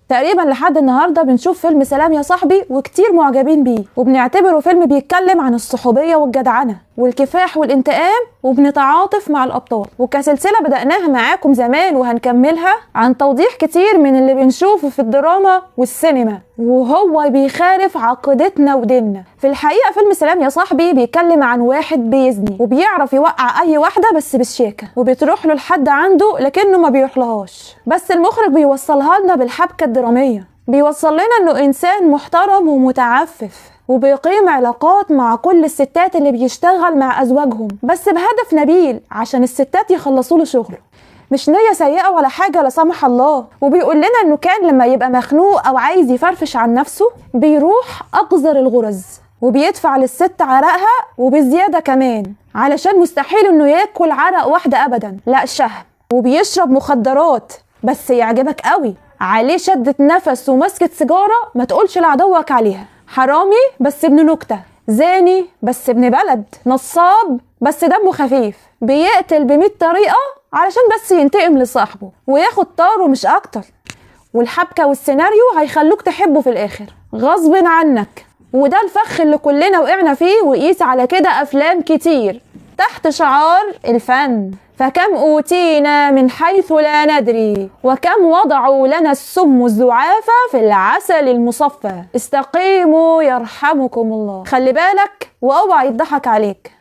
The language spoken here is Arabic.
تقريبا لحد النهارده بنشوف فيلم سلام يا صاحبي وكتير معجبين بيه، وبنعتبره فيلم بيتكلم عن الصحوبيه والجدعنه والكفاح والانتقام، وبنتعاطف مع الابطال. وكسلسله بدأناها معاكم زمان وهنكملها عن توضيح كتير من اللي بنشوفه في الدراما والسينما وهو بيخالف عقيدتنا وديننا. في الحقيقه فيلم سلام يا صاحبي بيتكلم عن واحد بيزني وبيعرف يوقع اي واحده بس بالشياكه، وبتروح له لحد عنده لكنه ما بيروحلهاش، بس المخرج بيوصلها لنا بالحبكه الدراميه، بيوصل لنا انه انسان محترم ومتعفف وبيقيم علاقات مع كل الستات اللي بيشتغل مع ازواجهم، بس بهدف نبيل عشان الستات يخلصوا له شغله، مش نية سيئة ولا حاجة لا سمح الله. وبيقول لنا انه كان لما يبقى مخنوق او عايز يفرفش عن نفسه بيروح اقذر الغرز وبيدفع للست عرقها وبزيادة كمان، علشان مستحيل انه ياكل عرق واحدة ابدا، لا شهم. وبيشرب مخدرات بس يعجبك قوي، عليه شدة نفس ومسكة سيجارة ما تقولش لعدوك عليها، حرامي بس ابن نكتة، زاني بس ابن بلد، نصاب بس دمه خفيف، بيقتل ب100 طريقة علشان بس ينتقم لصاحبه وياخد طاره مش اكتر. والحبكة والسيناريو هيخلوك تحبه في الاخر غصب عنك، وده الفخ اللي كلنا وقعنا فيه، وقيس على كده افلام كتير تحت شعار الفن. فكم أوتينا من حيث لا ندري، وكم وضعوا لنا السم الزعافة في العسل المصفى. استقيموا يرحمكم الله. خلي بالك واوعى يضحك عليك.